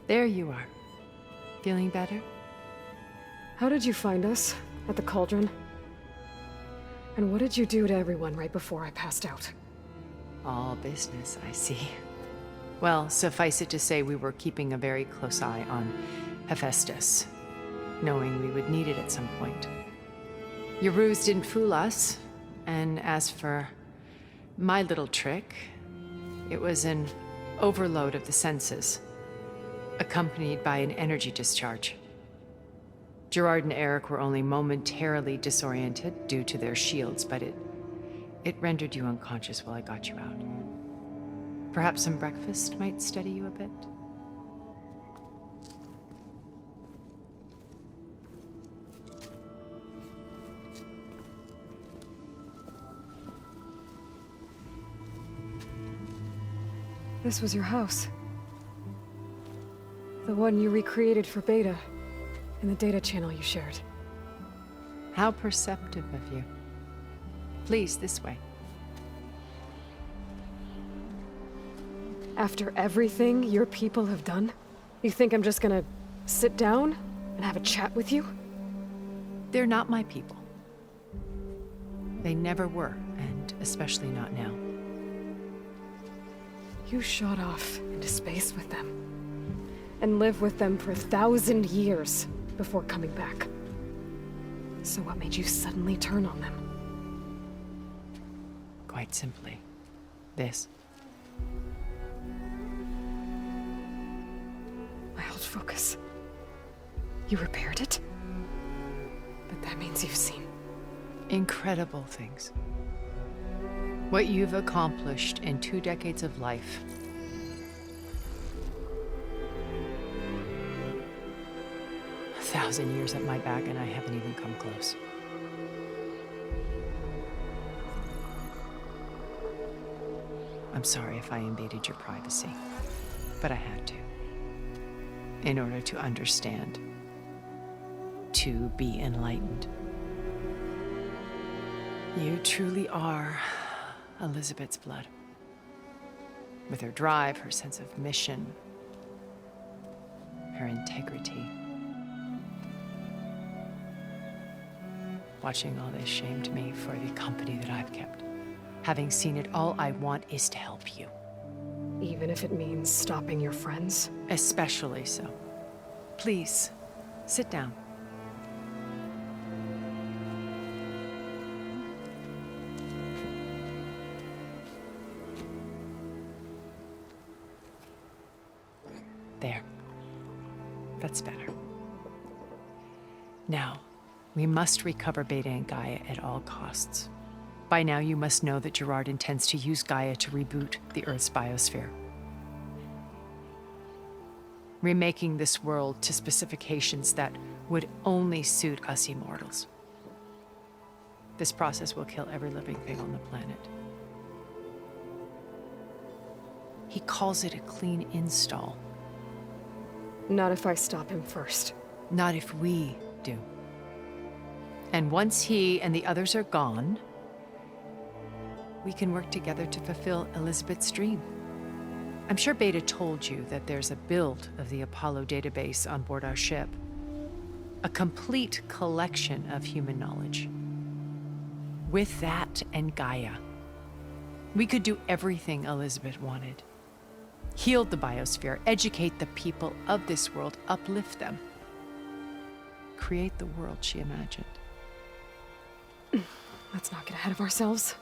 There you are. Feeling better? How did you find us? At the cauldron? And what did you do to everyone right before I passed out? All business, I see. Well, suffice it to say we were keeping a very close eye on Hephaestus, knowing we would need it at some point. Your ruse didn't fool us, and as for my little trick, it was an overload of the senses, accompanied by an energy discharge. Gerard and Eric were only momentarily disoriented due to their shields, but it rendered you unconscious while I got you out. Perhaps some breakfast might steady you a bit? This was your house. The one you recreated for Beta, in the data channel you shared. How perceptive of you. Please, this way. After everything your people have done, you think I'm just gonna sit down and have a chat with you? They're not my people. They never were, and especially not now. You shot off into space with them, and lived with them for 1,000 years before coming back. So what made you suddenly turn on them? Quite simply, this. My old focus. You repaired it? But that means you've seen Incredible things. What you've accomplished in 2 decades of life. A 1,000 years at my back and I haven't even come close. I'm sorry if I invaded your privacy, but I had to. In order to understand. To be enlightened. You truly are Elizabeth's blood. With her drive, her sense of mission, her integrity. Watching all this shamed me for the company that I've kept. Having seen it, all I want is to help you. even if it means stopping your friends? Especially so. Please, sit down. There. That's better. Now, we must recover Beta and Gaia at all costs. By now, you must know that Gerard intends to use Gaia to reboot the Earth's biosphere. Remaking this world to specifications that would only suit us immortals. This process will kill every living thing on the planet. He calls it a clean install. Not if I stop him first. Not if we do. And once he and the others are gone, we can work together to fulfill Elizabeth's dream. I'm sure Beta told you that there's a build of the Apollo database on board our ship. A complete collection of human knowledge. With that and Gaia, we could do everything Elizabeth wanted. Heal the biosphere, educate the people of this world, uplift them. Create the world she imagined. Let's not get ahead of ourselves.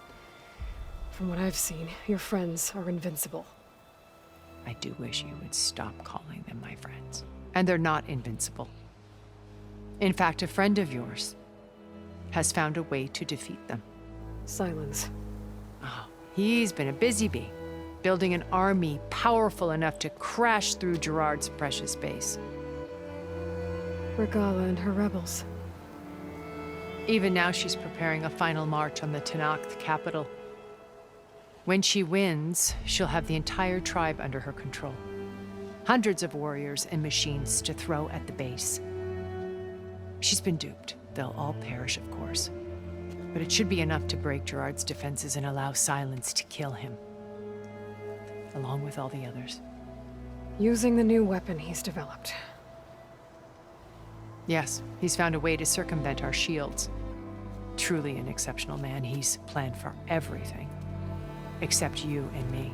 From what I've seen, your friends are invincible. I do wish you would stop calling them my friends. And they're not invincible. In fact, a friend of yours has found a way to defeat them. Silence. Oh, he's been a busy bee, building an army powerful enough to crash through Gerard's precious base. Regala and her rebels. Even now, she's preparing a final march on the Tanakh capital. When she wins, she'll have the entire tribe under her control. Hundreds of warriors and machines to throw at the base. She's been duped. They'll all perish, of course. But it should be enough to break Gerard's defenses and allow Silence to kill him. Along with all the others. Using the new weapon he's developed. Yes, he's found a way to circumvent our shields. Truly an exceptional man. He's planned for everything. Except you and me.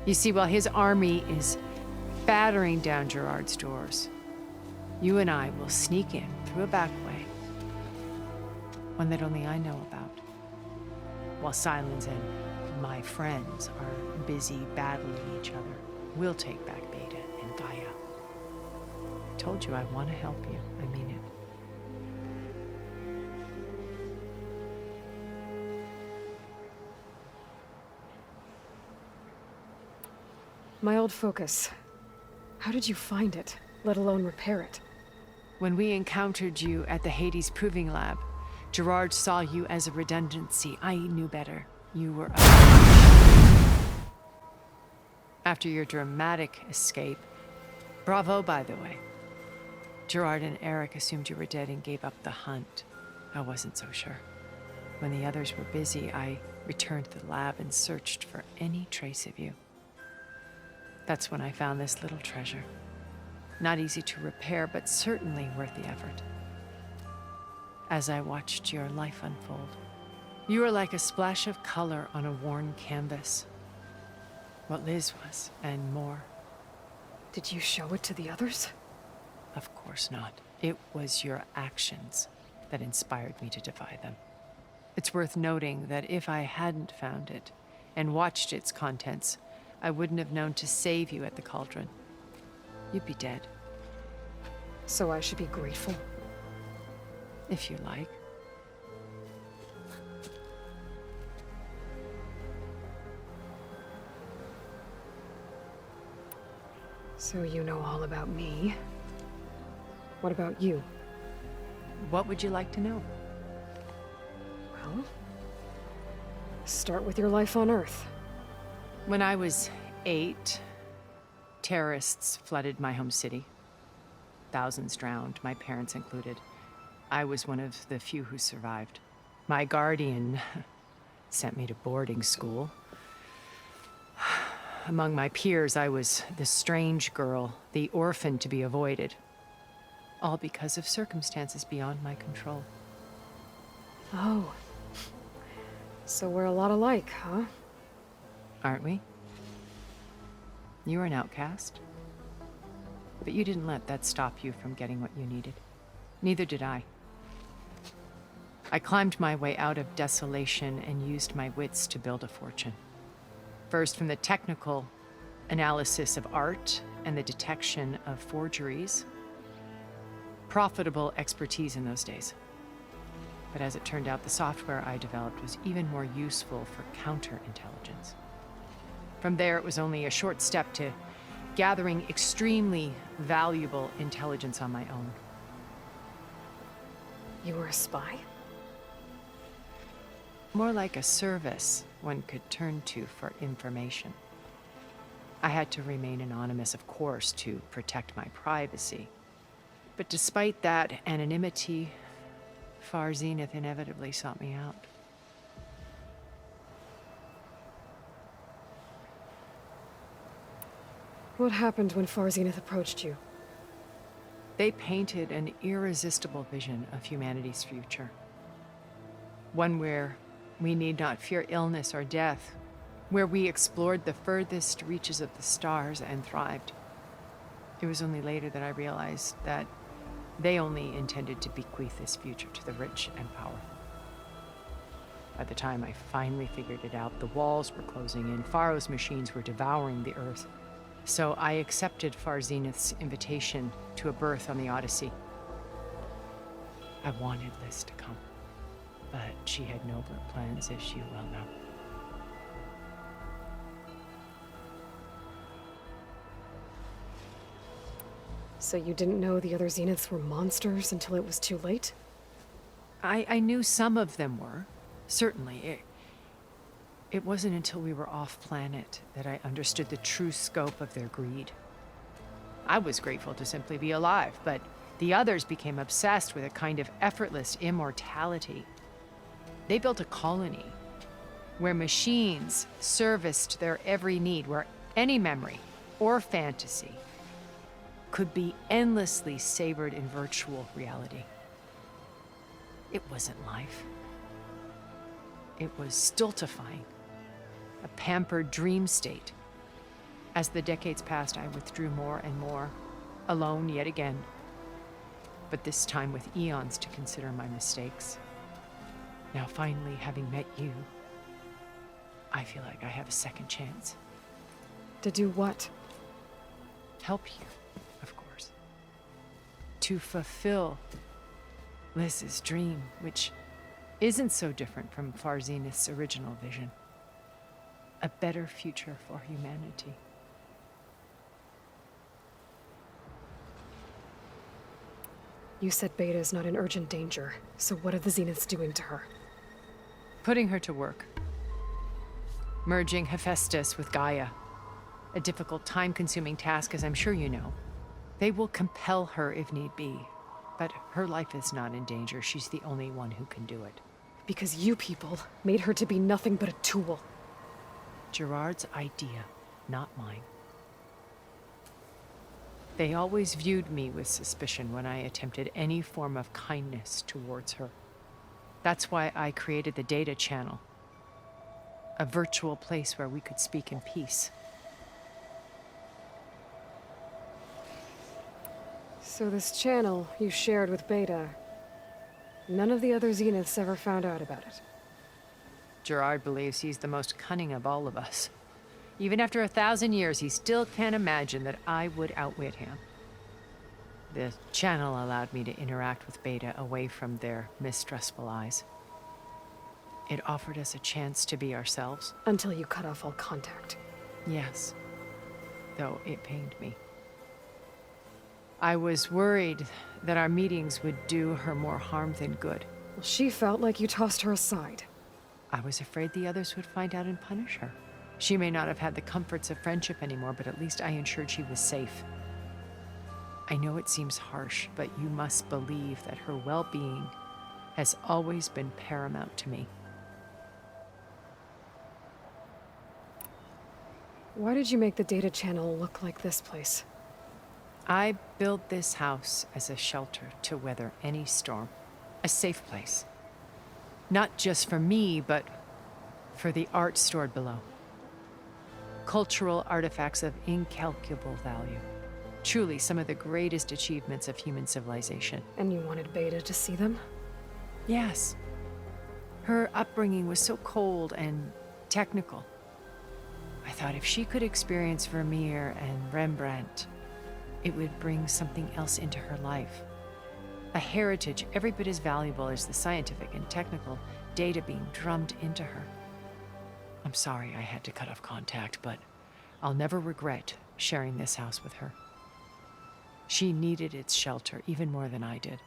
You see, while his army is battering down Gerard's doors, you and I will sneak in through a back way. One that only I know about. While Silence and my friends are busy battling each other, we'll take back Beta and Gaia. I told you I want to help you. I mean it. My old focus. How did you find it, let alone repair it? When we encountered you at the Hades Proving Lab, Gerard saw you as a redundancy. I knew better. You were After your dramatic escape, bravo, by the way. Gerard and Eric assumed you were dead and gave up the hunt. I wasn't so sure. When the others were busy, I returned to the lab and searched for any trace of you. That's when I found this little treasure. Not easy to repair, but certainly worth the effort. As I watched your life unfold, you were like a splash of color on a worn canvas. What Liz was, and more. Did you show it to the others? Of course not. It was your actions that inspired me to defy them. It's worth noting that if I hadn't found it and watched its contents, I wouldn't have known to save you at the cauldron. You'd be dead. So I should be grateful? If you like. So you know all about me. What about you? What would you like to know? Well, start with your life on Earth. When I was 8, terrorists flooded my home city. Thousands drowned, my parents included. I was one of the few who survived. My guardian sent me to boarding school. Among my peers, I was the strange girl, the orphan to be avoided. All because of circumstances beyond my control. Oh. So we're a lot alike, huh? Aren't we? You were an outcast. But you didn't let that stop you from getting what you needed. Neither did I. I climbed my way out of desolation and used my wits to build a fortune. First, from the technical analysis of art and the detection of forgeries. Profitable expertise in those days. But as it turned out, the software I developed was even more useful for counterintelligence. From there, it was only a short step to gathering extremely valuable intelligence on my own. You were a spy? More like a service one could turn to for information. I had to remain anonymous, of course, to protect my privacy. But despite that anonymity, Far Zenith inevitably sought me out. What happened when Far Zenith approached you? They painted an irresistible vision of humanity's future. One where we need not fear illness or death, where we explored the furthest reaches of the stars and thrived. It was only later that I realized that they only intended to bequeath this future to the rich and powerful. By the time I finally figured it out, the walls were closing in, Pharaoh's machines were devouring the earth. So I accepted Far Zenith's invitation to a berth on the Odyssey. I wanted Liz to come, but she had nobler plans, as you well know. So you didn't know the other Zeniths were monsters until it was too late? I knew some of them were, certainly. It wasn't until we were off-planet that I understood the true scope of their greed. I was grateful to simply be alive, but the others became obsessed with a kind of effortless immortality. They built a colony, where machines serviced their every need, where any memory or fantasy could be endlessly savored in virtual reality. It wasn't life. It was stultifying, a pampered dream state. As the decades passed, I withdrew more and more, alone yet again, but this time with eons to consider my mistakes. Now finally, having met you, I feel like I have a second chance. To do what? Help you, of course. To fulfill Liz's dream, which isn't so different from Farzenith's original vision. A better future for humanity. You said Beta is not in urgent danger, so what are the Zeniths doing to her? Putting her to work. Merging Hephaestus with Gaia. A difficult, time-consuming task, as I'm sure you know. They will compel her if need be, but her life is not in danger. She's the only one who can do it. Because you people made her to be nothing but a tool. Gerard's idea, not mine. They always viewed me with suspicion when I attempted any form of kindness towards her. That's why I created the data channel. A virtual place where we could speak in peace. So this channel you shared with Beta, none of the other Zeniths ever found out about it. Gerard believes he's the most cunning of all of us. Even after 1,000 years, he still can't imagine that I would outwit him. The channel allowed me to interact with Beta away from their mistrustful eyes. It offered us a chance to be ourselves. Until you cut off all contact. Yes, though it pained me. I was worried that our meetings would do her more harm than good. Well, she felt like you tossed her aside. I was afraid the others would find out and punish her. She may not have had the comforts of friendship anymore, but at least I ensured she was safe. I know it seems harsh, but you must believe that her well-being has always been paramount to me. Why did you make the data channel look like this place? I built this house as a shelter to weather any storm. A safe place. Not just for me, but for the art stored below. Cultural artifacts of incalculable value. Truly some of the greatest achievements of human civilization. And you wanted Beta to see them? Yes. Her upbringing was so cold and technical. I thought if she could experience Vermeer and Rembrandt, it would bring something else into her life. A heritage every bit as valuable as the scientific and technical data being drummed into her. I'm sorry I had to cut off contact, but I'll never regret sharing this house with her. She needed its shelter even more than I did.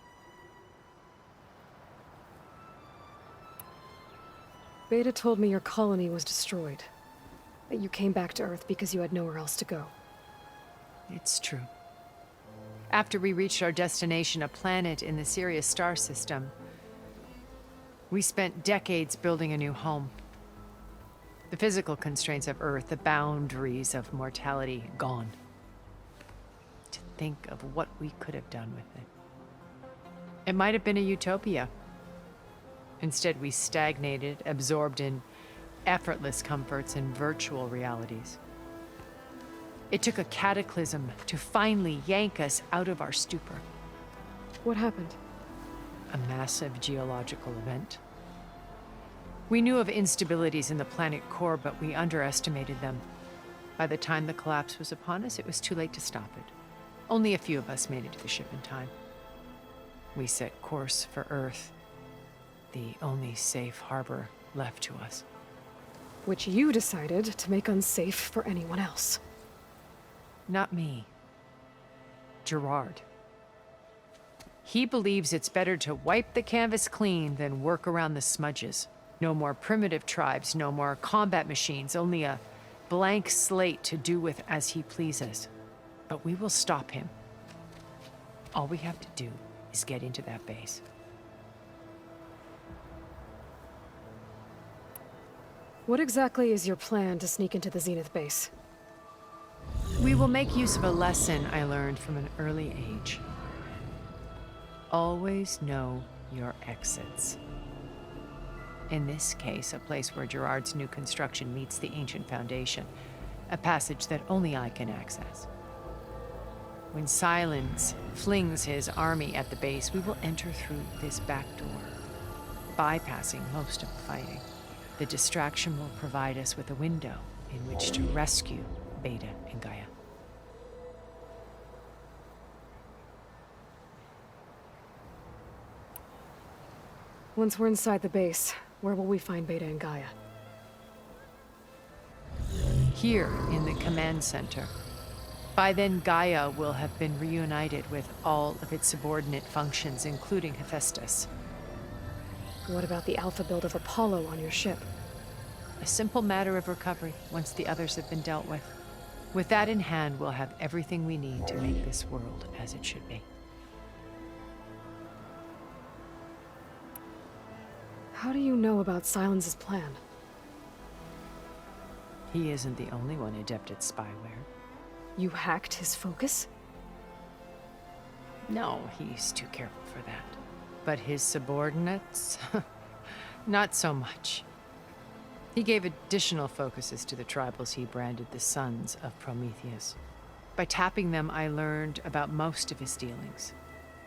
Beta told me your colony was destroyed. That you came back to Earth because you had nowhere else to go. It's true. After we reached our destination, a planet in the Sirius star system, we spent decades building a new home. The physical constraints of Earth, the boundaries of mortality, gone. To think of what we could have done with it. It might have been a utopia. Instead, we stagnated, absorbed in effortless comforts and virtual realities. It took a cataclysm to finally yank us out of our stupor. What happened? A massive geological event. We knew of instabilities in the planet core, but we underestimated them. By the time the collapse was upon us, it was too late to stop it. Only a few of us made it to the ship in time. We set course for Earth, the only safe harbor left to us. Which you decided to make unsafe for anyone else. Not me. Gerard. He believes it's better to wipe the canvas clean than work around the smudges. No more primitive tribes, no more combat machines, only a blank slate to do with as he pleases. But we will stop him. All we have to do is get into that base. What exactly is your plan to sneak into the Zenith base? We will make use of a lesson I learned from an early age. Always know your exits. In this case, a place where Gerard's new construction meets the ancient foundation, a passage that only I can access. When Silence flings his army at the base, we will enter through this back door, bypassing most of the fighting. The distraction will provide us with a window in which to rescue Beta and Gaia. Once we're inside the base, where will we find Beta and Gaia? Here in the command center. By then, Gaia will have been reunited with all of its subordinate functions, including Hephaestus. What about the alpha build of Apollo on your ship? A simple matter of recovery once the others have been dealt with. With that in hand, we'll have everything we need to make this world as it should be. How do you know about Silence's plan? He isn't the only one adept at spyware. You hacked his focus? No, he's too careful for that. But his subordinates? Not so much. He gave additional focuses to the tribals he branded the Sons of Prometheus. By tapping them, I learned about most of his dealings.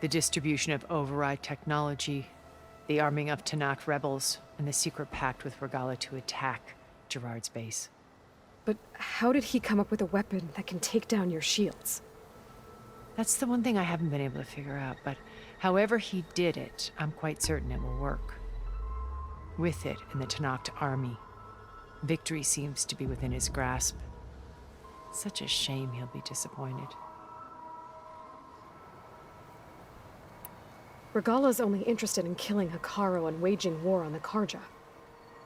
The distribution of override technology, the arming of Tanakh rebels, and the secret pact with Regala to attack Gerard's base. But how did he come up with a weapon that can take down your shields? That's the one thing I haven't been able to figure out, but however he did it, I'm quite certain it will work. With it and the Tanakh army, victory seems to be within his grasp. Such a shame he'll be disappointed. Regala's only interested in killing Hekarro and waging war on the Karja.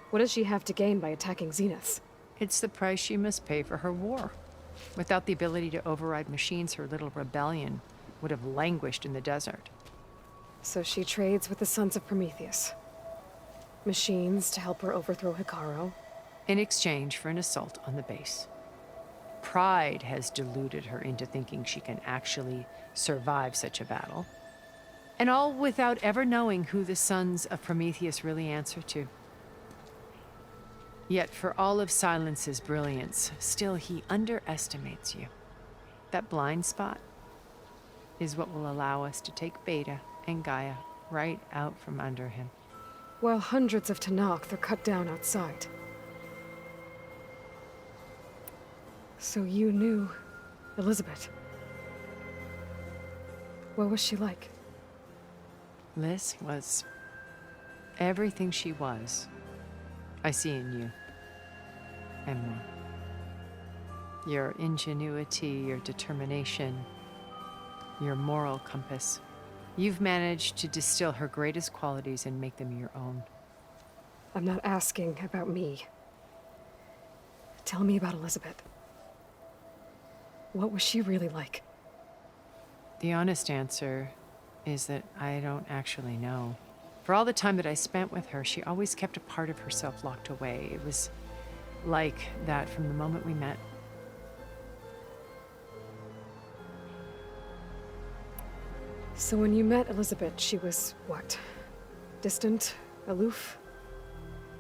What does she have to gain by attacking Zeniths? It's the price she must pay for her war. Without the ability to override machines, her little rebellion would have languished in the desert. So she trades with the Sons of Prometheus. Machines to help her overthrow Hekarro. In exchange for an assault on the base. Pride has deluded her into thinking she can actually survive such a battle. And all without ever knowing who the Sons of Prometheus really answer to. Yet for all of Silence's brilliance, still he underestimates you. That blind spot is what will allow us to take Beta and Gaia right out from under him. While hundreds of Tanakh are cut down outside. So you knew Elizabeth. What was she like? Liz was everything she was. I see in you. And more. Your ingenuity, your determination, your moral compass. You've managed to distill her greatest qualities and make them your own. I'm not asking about me. Tell me about Elizabeth. What was she really like? The honest answer is that I don't actually know. For all the time that I spent with her, she always kept a part of herself locked away. It was like that from the moment we met. So when you met Elizabeth, she was what? Distant? Aloof?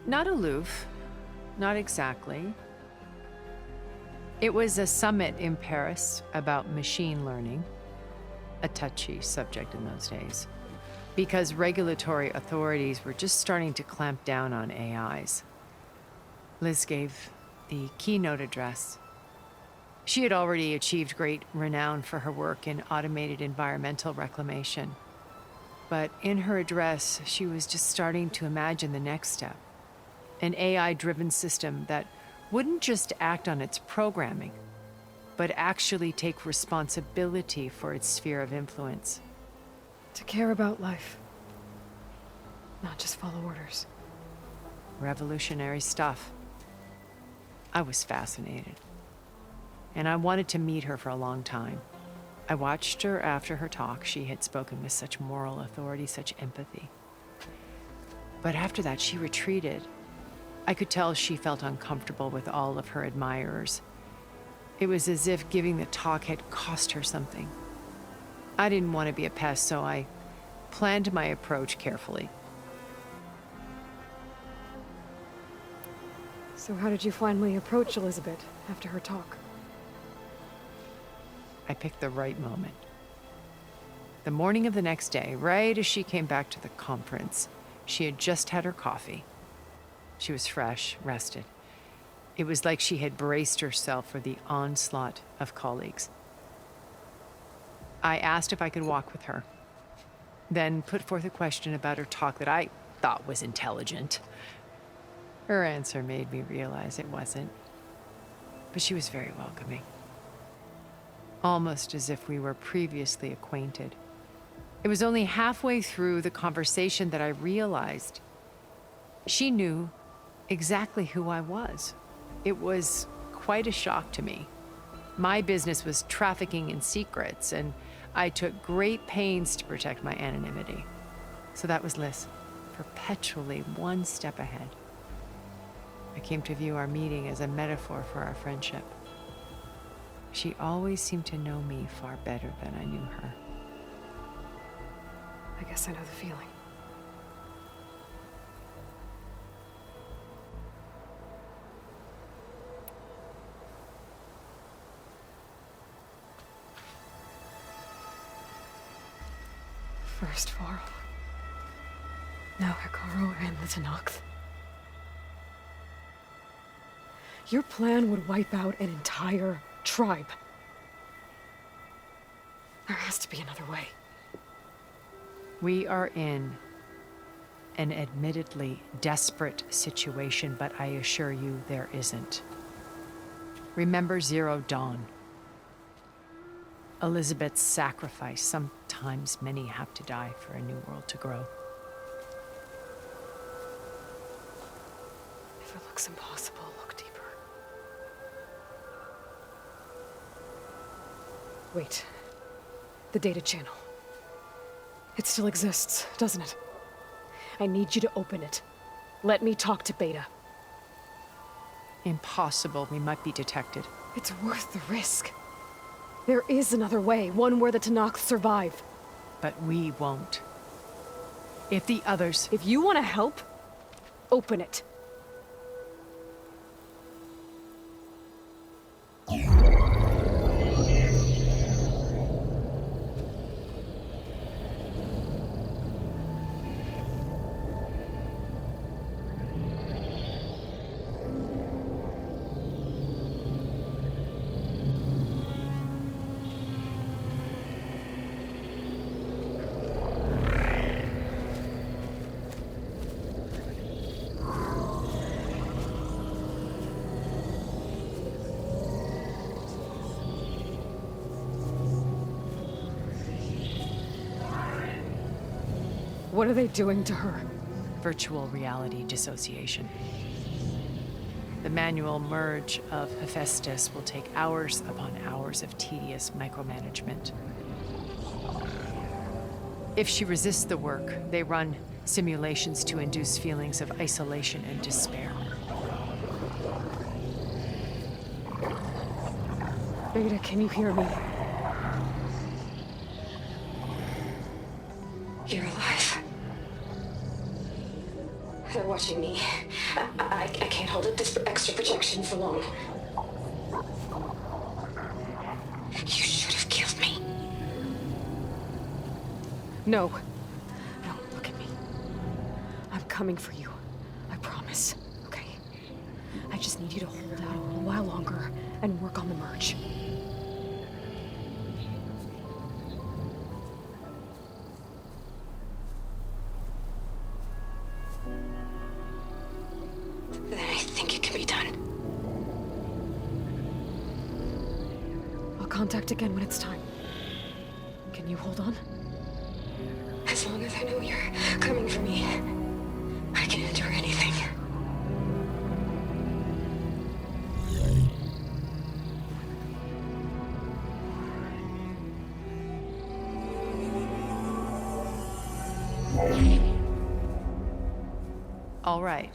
Not aloof. Not exactly. It was a summit in Paris about machine learning, a touchy subject in those days, because regulatory authorities were just starting to clamp down on AIs. Liz gave the keynote address. She had already achieved great renown for her work in automated environmental reclamation. But in her address, she was just starting to imagine the next step. An AI-driven system that wouldn't just act on its programming, but actually take responsibility for its sphere of influence. To care about life. Not just follow orders. Revolutionary stuff. I was fascinated. And I wanted to meet her for a long time. I watched her after her talk. She had spoken with such moral authority, such empathy. But after that, she retreated. I could tell she felt uncomfortable with all of her admirers. It was as if giving the talk had cost her something. I didn't want to be a pest, so I planned my approach carefully. So how did you finally approach Elizabeth after her talk? I picked the right moment. The morning of the next day, right as she came back to the conference, she had just had her coffee. She was fresh, rested. It was like she had braced herself for the onslaught of colleagues. I asked if I could walk with her, then put forth a question about her talk that I thought was intelligent. Her answer made me realize it wasn't, but she was very welcoming. Almost as if we were previously acquainted. It was only halfway through the conversation that I realized she knew exactly who I was. It was quite a shock to me. My business was trafficking in secrets, and I took great pains to protect my anonymity. So that was Liz, perpetually one step ahead. I came to view our meeting as a metaphor for our friendship. She always seemed to know me far better than I knew her. I guess I know the feeling. First Varl. Now Hikaru and the Tenakth. Your plan would wipe out an entire tribe. There has to be another way. We are in an admittedly desperate situation, but I assure you there isn't. Remember Zero Dawn. Elizabeth's sacrifice. Sometimes many have to die for a new world to grow. If it looks impossible, look deeper. Wait. The data channel. It still exists, doesn't it? I need you to open it. Let me talk to Beta. Impossible. We might be detected. It's worth the risk. There is another way, one where the Tenakth survive. But we won't. If the others... If you want to help, open it. What are they doing to her? Virtual reality dissociation. The manual merge of Hephaestus will take hours upon hours of tedious micromanagement. If she resists the work, they run simulations to induce feelings of isolation and despair. Beta, can you hear me? You're alive. They're watching me. I can't hold up this extra protection for long. You should have killed me. No. No, look at me. I'm coming for you. I promise. Okay? I just need you to hold out a little while longer and work on the merge. Then I think it can be done. I'll contact again when it's time. Can you hold on? As long as I know you're coming for me, I can endure anything. All right.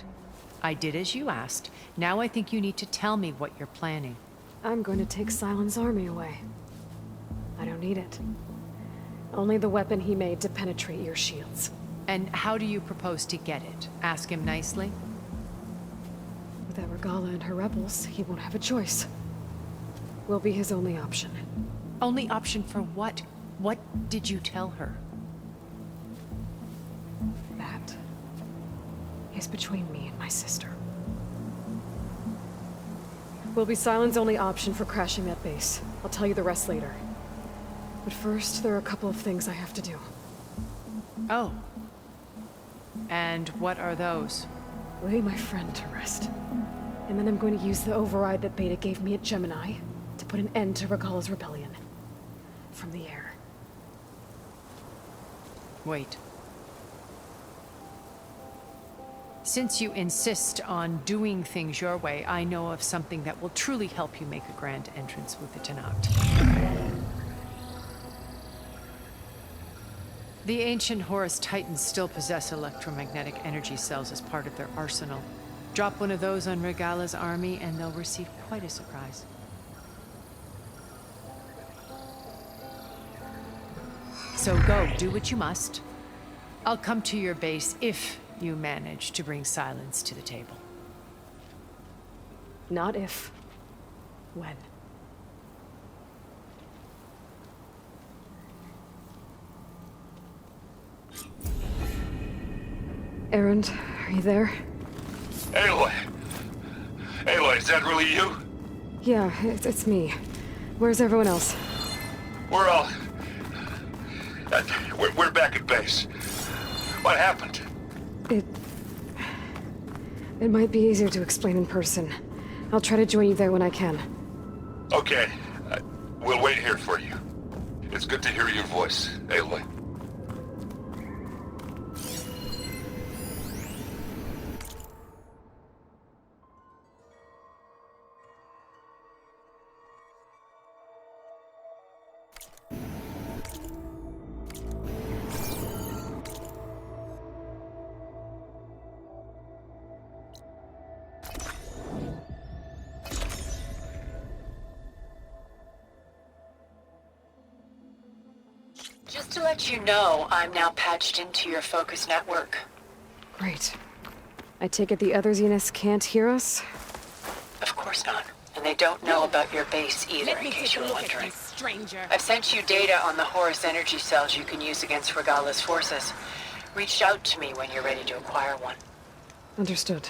I did as you asked. Now I think you need to tell me what you're planning. I'm going to take Sylens' army away. I don't need it. Only the weapon he made to penetrate your shields. And how do you propose to get it? Ask him nicely? Without Regala and her rebels, he won't have a choice. We'll be his only option. Only option for what? What did you tell her? That is between me and my sister. Will be Sylens' only option for crashing that base. I'll tell you the rest later. But first, there are a couple of things I have to do. Oh. And what are those? Lay my friend to rest. And then I'm going to use the override that Beta gave me at Gemini to put an end to Regala's rebellion. From the air. Wait. Since you insist on doing things your way, I know of something that will truly help you make a grand entrance with the Tenat. The ancient Horus Titans still possess electromagnetic energy cells as part of their arsenal. Drop one of those on Regala's army and they'll receive quite a surprise. So go, do what you must. I'll come to your base if you manage to bring Sylens to the table. Not if. When. Erend, are you there? Aloy! Aloy, is that really you? Yeah, it's me. Where's everyone else? We're all... we're back at base. What happened? It might be easier to explain in person. I'll try to join you there when I can. Okay. We'll wait here for you. It's good to hear your voice, Aloy. Just to let you know, I'm now patched into your focus network. Great. I take it the other Zeniths can't hear us? Of course not. And they don't know about your base either, in case you're wondering. Stranger. I've sent you data on the Horus energy cells you can use against Regala's forces. Reach out to me when you're ready to acquire one. Understood.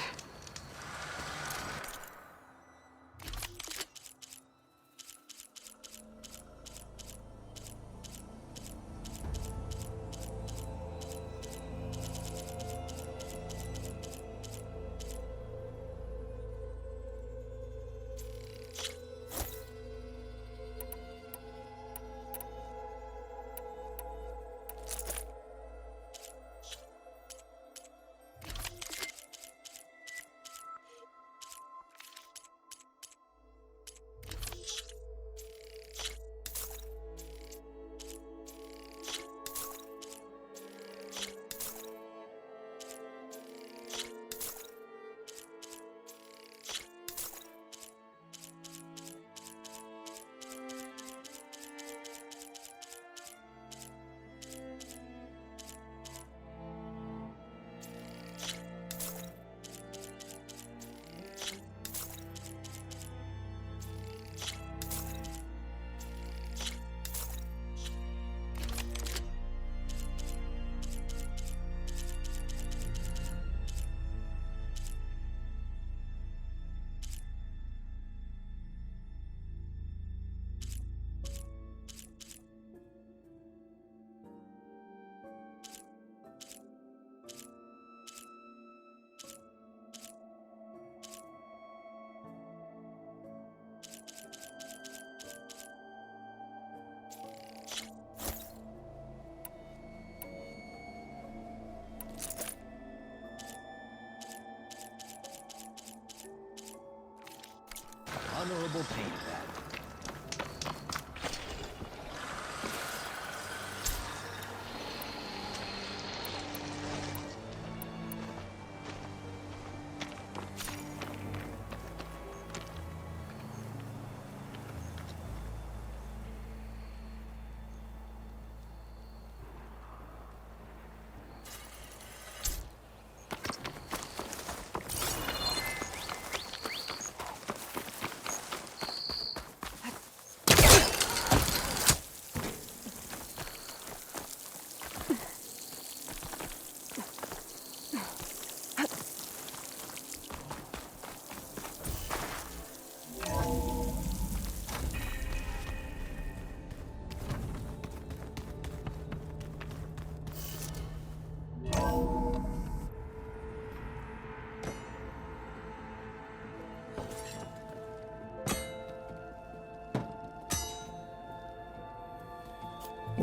Honorable paint that.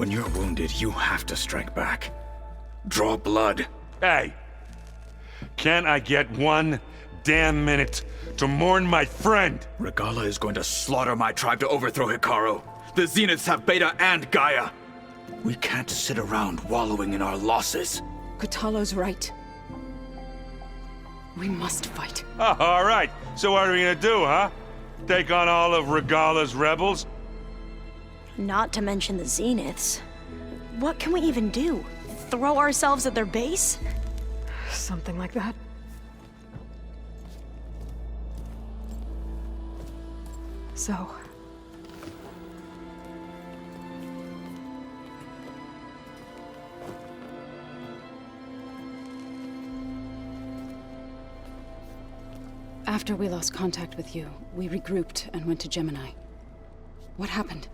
When you're wounded, you have to strike back. Draw blood. Hey! Can't I get one damn minute to mourn my friend? Regalla is going to slaughter my tribe to overthrow Hikaru. The Zeniths have Beta and Gaia. We can't sit around wallowing in our losses. Kotallo's right. We must fight. Oh, all right. So what are we gonna do, huh? Take on all of Regalla's rebels? Not to mention the Zeniths. What can we even do? Throw ourselves at their base? Something like that. So... After we lost contact with you, we regrouped and went to Gemini. What happened?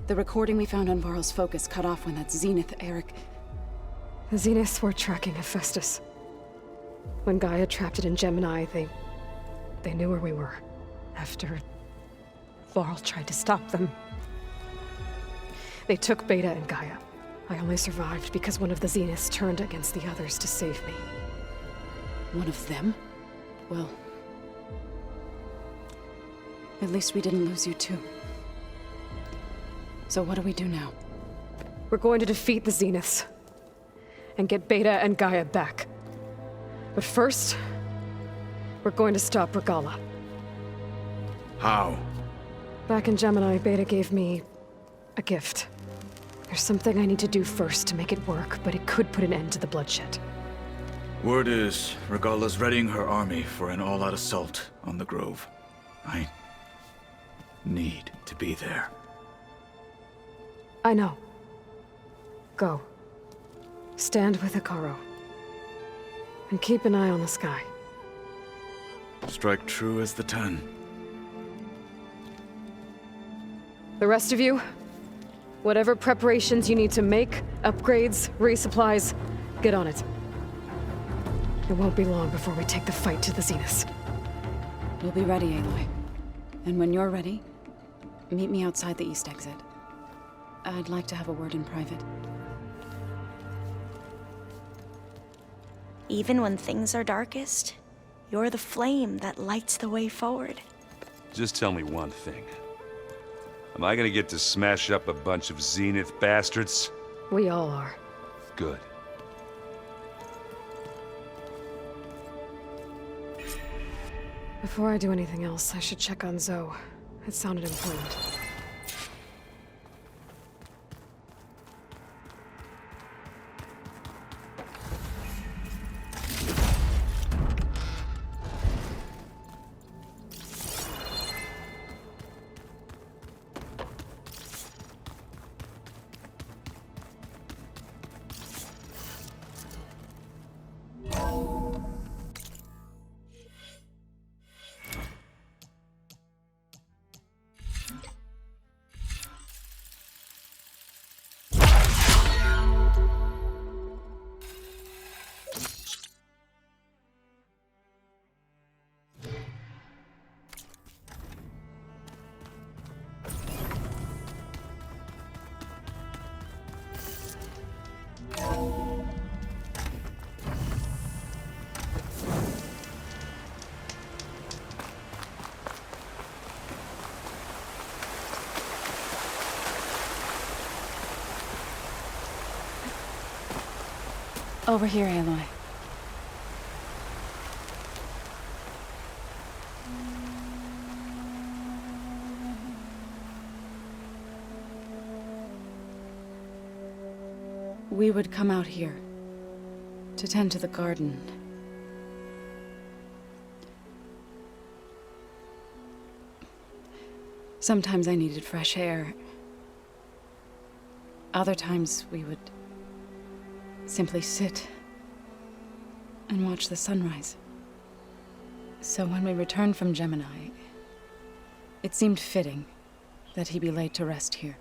The recording we found on Varl's focus cut off when that Zenith, Eric... The Zeniths were tracking Hephaestus. When Gaia trapped it in Gemini, they knew where we were. After Varl tried to stop them. They took Beta and Gaia. I only survived because one of the Zeniths turned against the others to save me. One of them? Well... at least we didn't lose you too. So what do we do now? We're going to defeat the Zeniths. And get Beta and Gaia back. But first, we're going to stop Regalla. How? Back in Gemini, Beta gave me a gift. There's something I need to do first to make it work, but it could put an end to the bloodshed. Word is, Regalla's readying her army for an all-out assault on the Grove. I need to be there. I know. Go. Stand with Hikaru. And keep an eye on the sky. Strike true as the 10. The rest of you, whatever preparations you need to make, upgrades, resupplies, get on it. It won't be long before we take the fight to the Zeniths. We'll be ready, Aloy. And when you're ready, meet me outside the east exit. I'd like to have a word in private. Even when things are darkest, you're the flame that lights the way forward. Just tell me one thing. Am I gonna get to smash up a bunch of Zenith bastards? We all are. Good. Before I do anything else, I should check on Zoe. It sounded important. Over here, Aloy. We would come out here to tend to the garden. Sometimes I needed fresh air. Other times we would simply sit and watch the sunrise. So when we returned from Gemini, it seemed fitting that he be laid to rest here.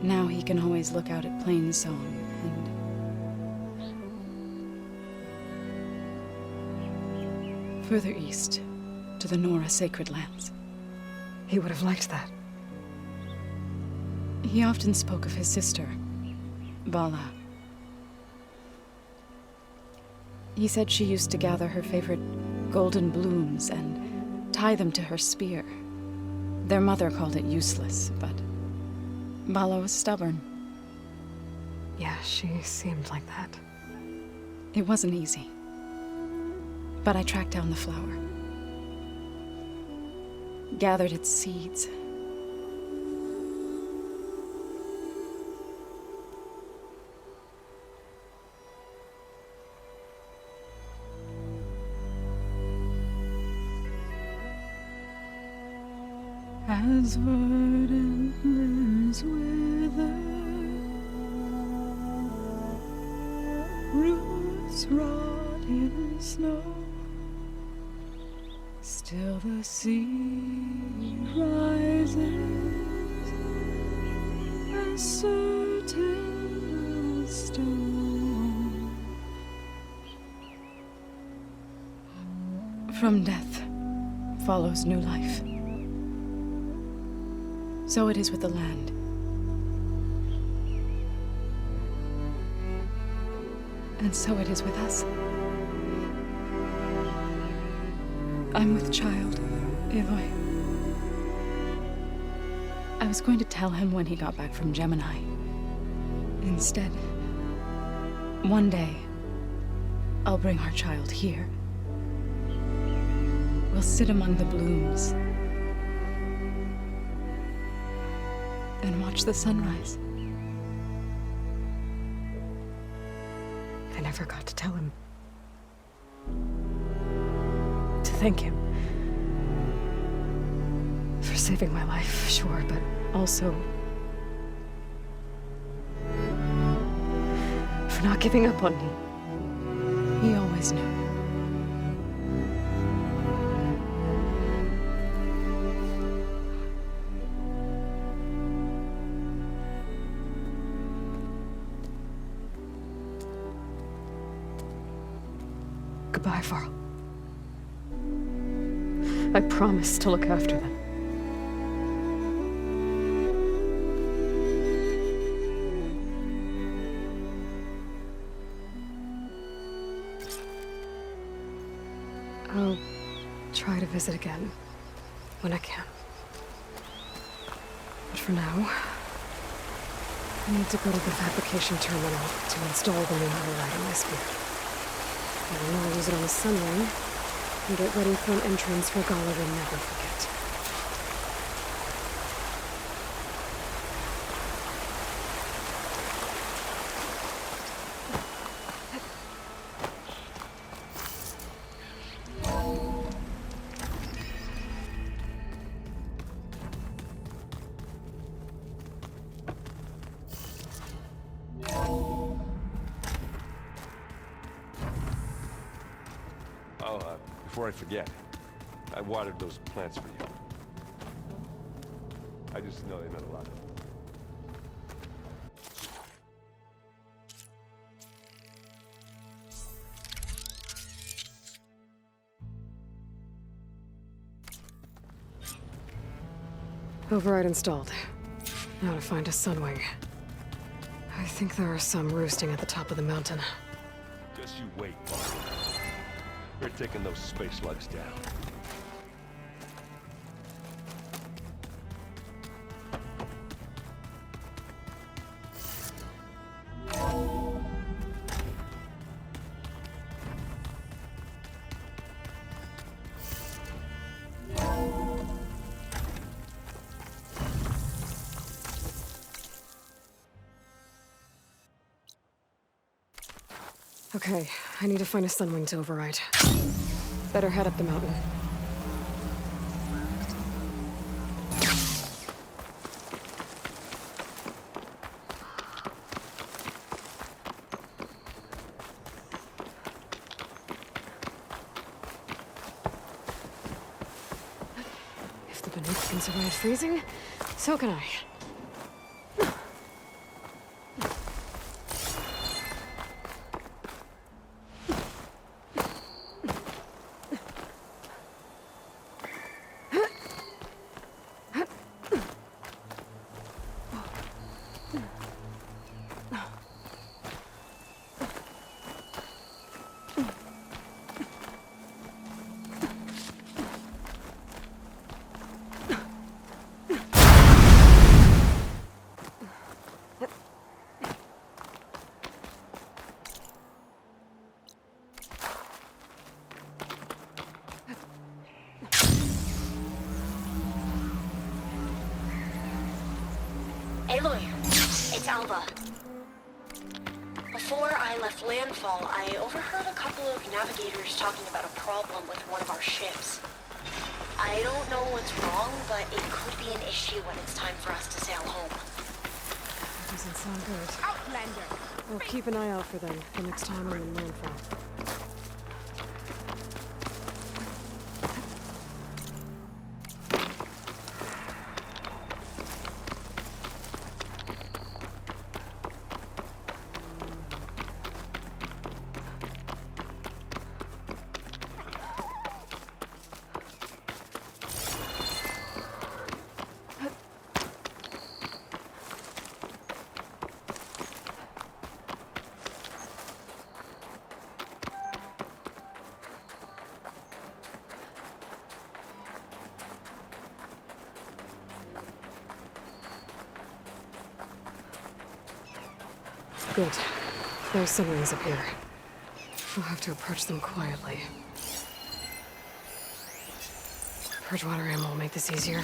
Now he can always look out at Plain Song and further east to the Nora sacred lands. He would have liked that. He often spoke of his sister, Vala. He said she used to gather her favorite golden blooms and tie them to her spear. Their mother called it useless, but Vala was stubborn. Yeah, she seemed like that. It wasn't easy. But I tracked down the flower. Gathered its seeds. As verdant limbs wither, roots rot in snow, still the sea rises, as certain as stone. From death follows new life. So it is with the land. And so it is with us. I'm with child, Aloy. I was going to tell him when he got back from Gemini. Instead, one day, I'll bring our child here. We'll sit among the blooms and watch the sunrise. I never got to tell him. To thank him. For saving my life, sure, but also for not giving up on me. He always knew. Goodbye, Varl. I promise to look after them. I'll try to visit again when I can. But for now, I need to go to the fabrication terminal to install the new override on my spear. I know I'll use it on the sunray, and get ready for an entrance Regala will never forget. Before I forget, I watered those plants for you. I just know they meant a lot. Override installed. Now to find a sunwing. I think there are some roosting at the top of the mountain. Just you wait. We're taking those space slugs down. Okay, I need to find a sunwing to override. Better head up the mountain. If the Beneath can survive freezing, so can I. Aloy, it's Alba. Before I left landfall, I overheard a couple of navigators talking about a problem with one of our ships. I don't know what's wrong, but it could be an issue when it's time for us to sail home. That doesn't sound good. Outlander! We'll keep an eye out for them the next time I'm in landfall. Good. There's sunrays up here. We'll have to approach them quietly. Purge water ammo will make this easier.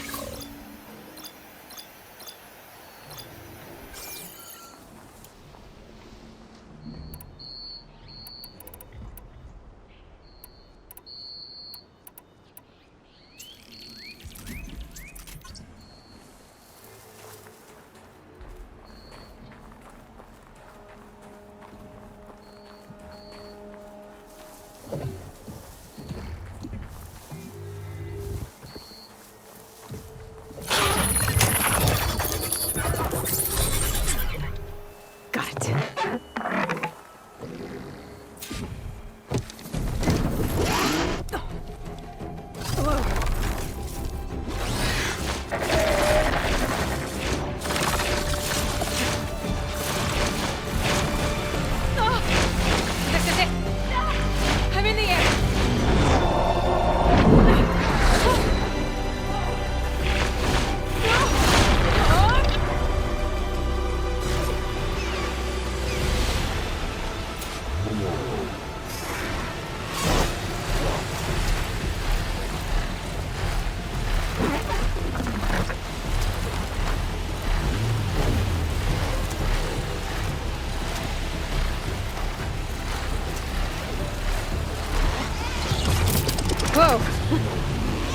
Whoa!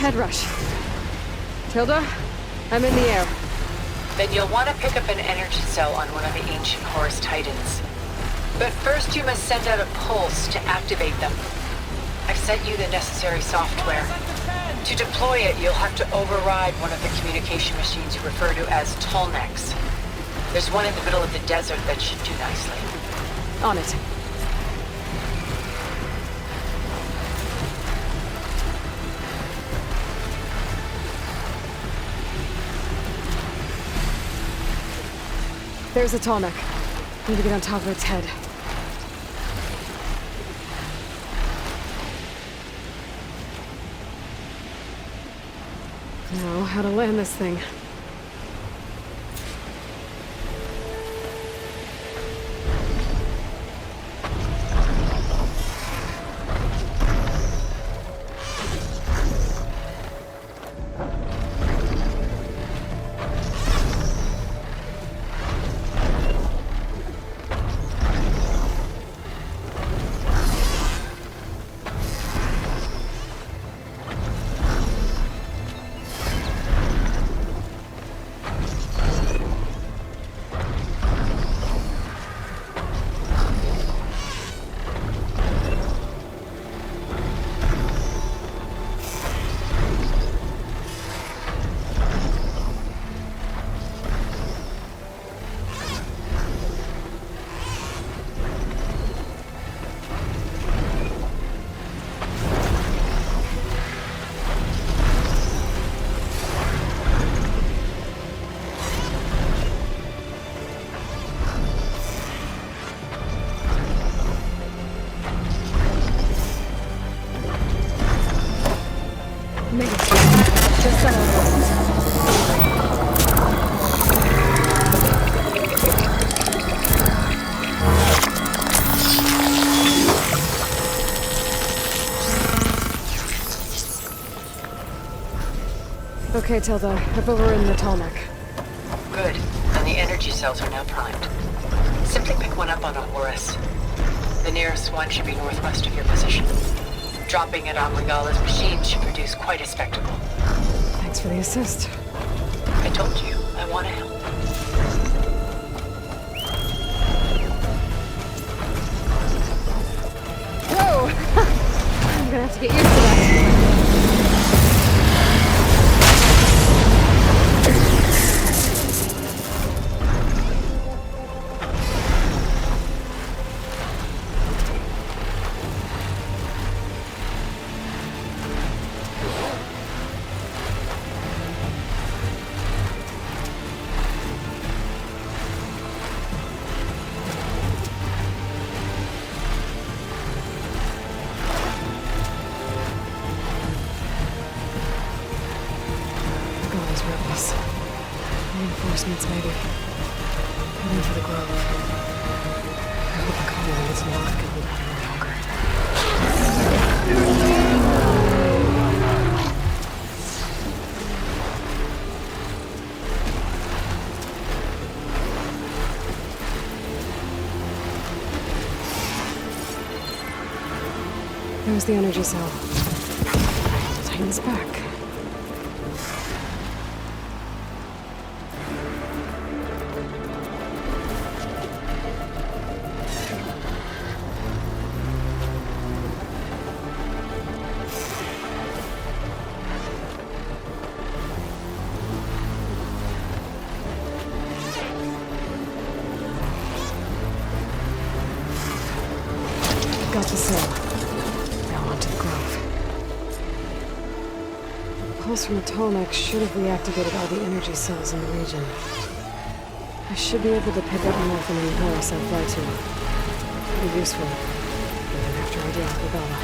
Head rush. Tilda, I'm in the air. Then you'll want to pick up an energy cell on one of the ancient Horus Titans. But first you must send out a pulse to activate them. I've sent you the necessary software. To deploy it, you'll have to override one of the communication machines you refer to as Tolnecs. There's one in the middle of the desert that should do nicely. On it. There's a Tolnec. Need to get on top of its head. Now, how to land this thing. Okay, Tilda. Up over in the Tolnec. Good. And the energy cells are now primed. Simply pick one up on a Horus. The nearest one should be northwest of your position. Dropping it on Regalla's machine should produce quite a spectacle. Thanks for the assist. I told you, I want to help. Whoa! I'm gonna have to get used to that. Reinforcements, maybe. Heading for the grove. I hope the colony is not gonna be any longer. There's the energy cell. Tighten this back. Got the cell. Now onto the grove. The pulse from the Tolmec should have reactivated all the energy cells in the region. I should be able to pick up more from any Horus I fly to. Pretty useful, even after I deal with Regalla.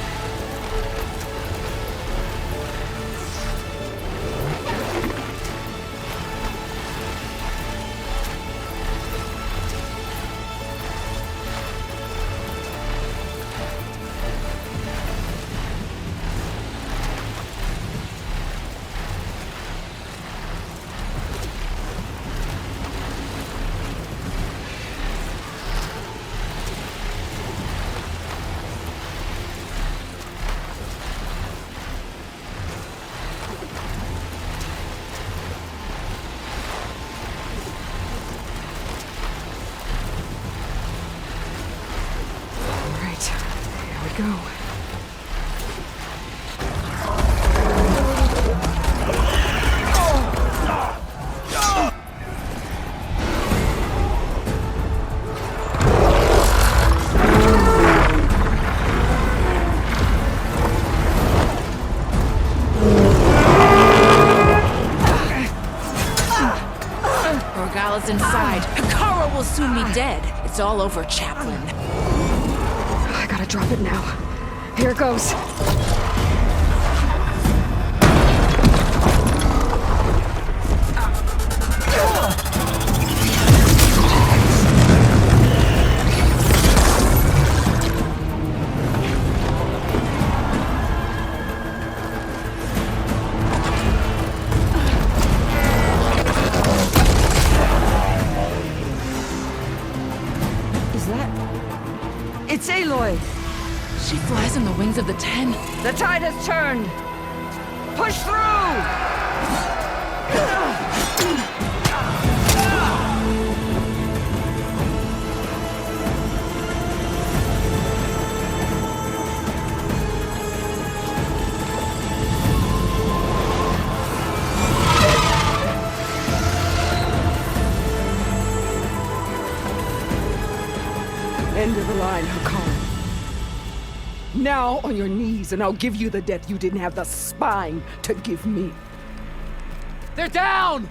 Go. Regalla's inside. Hikaru will soon be dead. It's all over, Chaplain. I gotta drop it now. Here it goes. Is that... It's Aloy! She flies on the wings of the Ten. The tide has turned! Push through! End of the line, Hikaru. Now on your knees, and I'll give you the death you didn't have the spine to give me. They're down!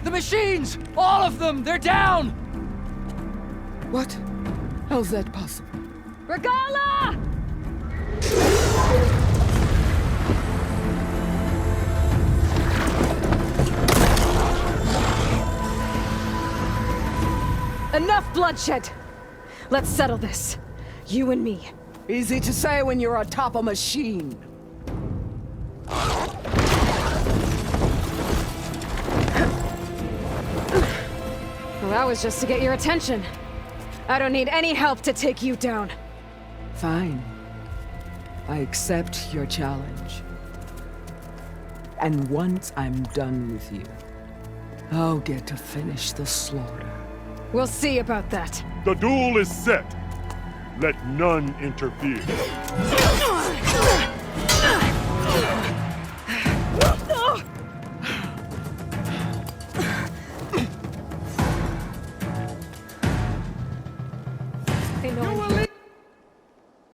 The machines! All of them! They're down! What? How's that possible? Regalla! Enough bloodshed! Let's settle this. You and me. Easy to say when you're atop a machine. that was just to get your attention. I don't need any help to take you down. Fine. I accept your challenge. And once I'm done with you, I'll get to finish the slaughter. We'll see about that. The duel is set. Let none interfere.